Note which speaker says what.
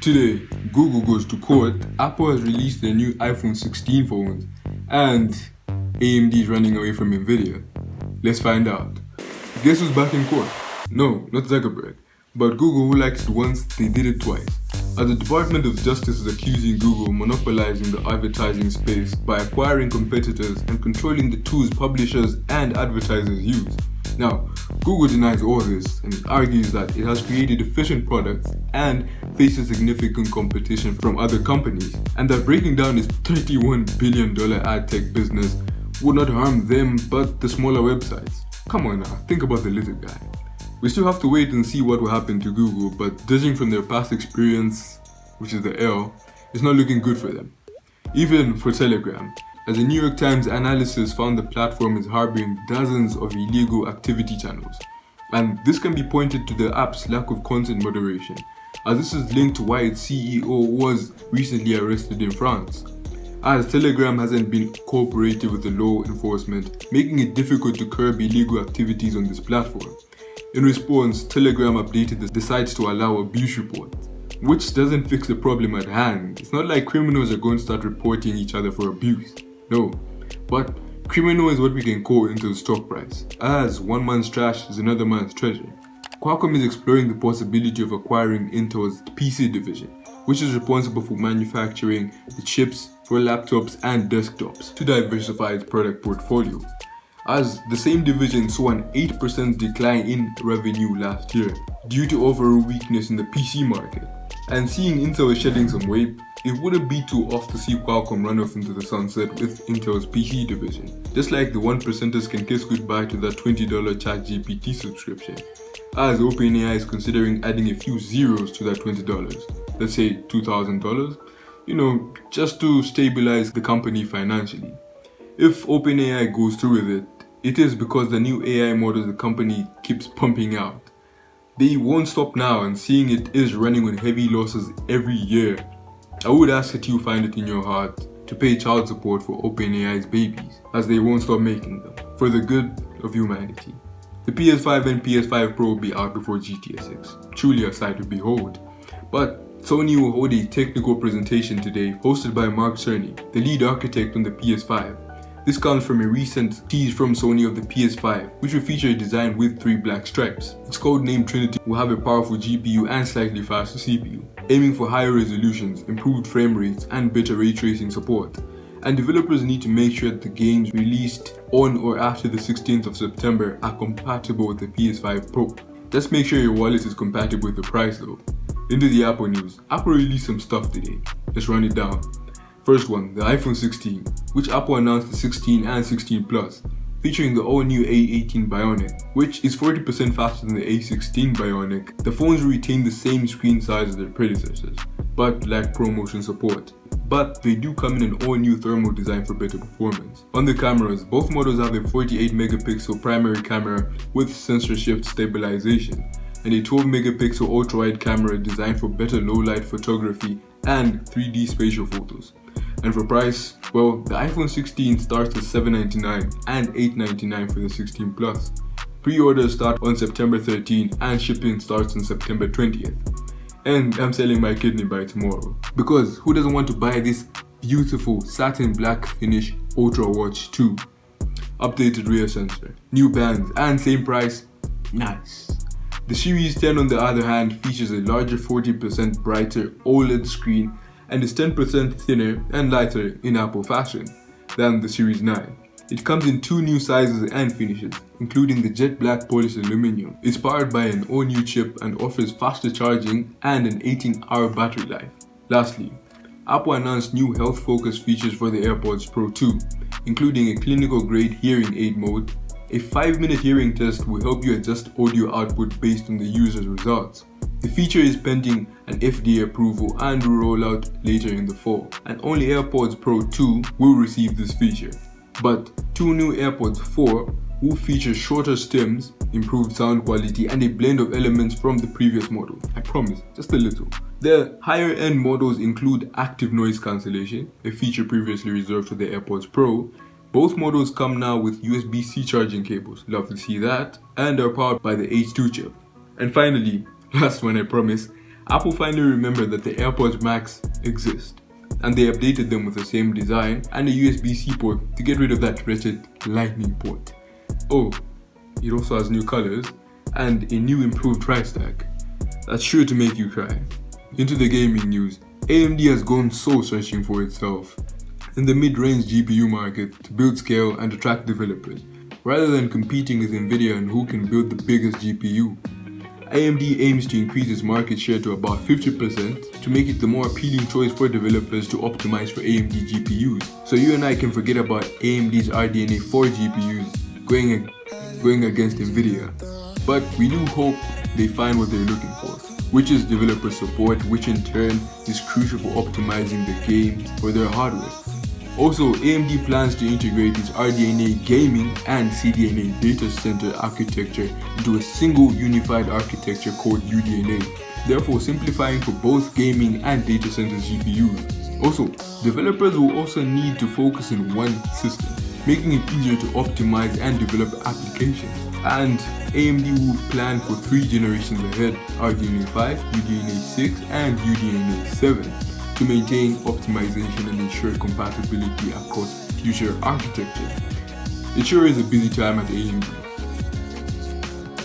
Speaker 1: Today, Google goes to court, Apple has released their new iPhone 16 phones, and AMD is running away from Nvidia. Let's find out. Guess who's back in court? No, not Zuckerberg, but Google, who likes it once, they did it twice. As the Department of Justice is accusing Google of monopolizing the advertising space by acquiring competitors and controlling the tools publishers and advertisers use. Now, Google denies all this and argues that it has created efficient products and faces significant competition from other companies, and that breaking down its $31 billion ad tech business would not harm them but the smaller websites. Come on now, think about the little guy. We still have to wait and see what will happen to Google, but judging from their past experience, which is the L, it's not looking good for them. Even for Telegram, as a New York Times analysis found the platform is harboring dozens of illegal activity channels. And this can be pointed to the app's lack of content moderation, as this is linked to why its CEO was recently arrested in France. As Telegram hasn't been cooperative with the law enforcement, making it difficult to curb illegal activities on this platform. In response, Telegram updated the sites to allow abuse reports, which doesn't fix the problem at hand. It's not like criminals are going to start reporting each other for abuse. No, but criminal is what we can call Intel's stock price, as one man's trash is another man's treasure. Qualcomm is exploring the possibility of acquiring Intel's PC division, which is responsible for manufacturing the chips for laptops and desktops to diversify its product portfolio, as the same division saw an 8% decline in revenue last year due to overall weakness in the PC market. And seeing Intel is shedding some weight, it wouldn't be too off to see Qualcomm run off into the sunset with Intel's PC division, just like the 1%ers can kiss goodbye to that $20 ChatGPT subscription, as OpenAI is considering adding a few zeros to that $20, let's say $2,000, just to stabilize the company financially. If OpenAI goes through with it, it is because the new AI models the company keeps pumping out. They won't stop now, and seeing it is running on heavy losses every year, I would ask that you find it in your heart to pay child support for OpenAI's babies, as they won't stop making them, for the good of humanity. The PS5 and PS5 Pro will be out before GTA 6, truly a sight to behold. But Sony will hold a technical presentation today hosted by Mark Cerny, the lead architect on the PS5. This comes from a recent tease from Sony of the PS5, which will feature a design with 3 black stripes. Its codenamed Trinity will have a powerful GPU and slightly faster CPU, aiming for higher resolutions, improved frame rates, and better ray tracing support. And developers need to make sure that the games released on or after the 16th of September are compatible with the PS5 Pro. Just make sure your wallet is compatible with the price though. Into the Apple news. Apple released some stuff today. Let's run it down. First one, the iPhone 16, which Apple announced the 16 and 16 Plus, featuring the all-new A18 Bionic, which is 40% faster than the A16 Bionic. The phones retain the same screen size as their predecessors, but lack ProMotion support. But they do come in an all-new thermal design for better performance. On the cameras, both models have a 48 megapixel primary camera with sensor shift stabilization, and a 12 megapixel ultra-wide camera designed for better low-light photography and 3D spatial photos. And for price, well, the iPhone 16 starts at $799 and $899 for the 16 Plus. Pre-orders start on September 13 and shipping starts on September 20th. And I'm selling my kidney by tomorrow, because who doesn't want to buy this beautiful satin black finish Ultra Watch 2? Updated rear sensor, new bands, and same price. Nice. The Series 10 on the other hand features a larger 40% brighter OLED screen and is 10% thinner and lighter in Apple fashion than the Series 9. It comes in 2 new sizes and finishes, including the jet black polished aluminum. It's powered by an all-new chip and offers faster charging and an 18-hour battery life. Lastly, Apple announced new health-focused features for the AirPods Pro 2, including a clinical-grade hearing aid mode. A 5-minute hearing test will help you adjust audio output based on the user's results. The feature is pending an FDA approval and will roll out later in the fall, and only AirPods Pro 2 will receive this feature. But 2 new AirPods 4 will feature shorter stems, improved sound quality, and a blend of elements from the previous model. I promise, just a little. The higher end models include active noise cancellation, a feature previously reserved for the AirPods Pro. Both models come now with USB-C charging cables, love to see that, and are powered by the H2 chip. And finally, last one I promise, Apple finally remembered that the AirPods Max exist, and they updated them with the same design and a USB-C port to get rid of that wretched Lightning port. Oh, it also has new colors and a new improved price tag. That's sure to make you cry. Into the gaming news, AMD has gone soul searching for itself in the mid-range GPU market to build scale and attract developers, rather than competing with Nvidia on who can build the biggest GPU. AMD aims to increase its market share to about 50% to make it the more appealing choice for developers to optimize for AMD GPUs. So you and I can forget about AMD's RDNA 4 GPUs going against Nvidia. But we do hope they find what they're looking for, which is developer support, which in turn is crucial for optimizing the game for their hardware. Also, AMD plans to integrate its RDNA gaming and CDNA data center architecture into a single unified architecture called UDNA, therefore simplifying for both gaming and data center GPUs. Also, developers will also need to focus in one system, making it easier to optimize and develop applications. And AMD will plan for 3 generations ahead, RDNA 5, UDNA 6, and UDNA 7. to maintain optimization and ensure compatibility across future architecture. It sure is a busy time at AMD.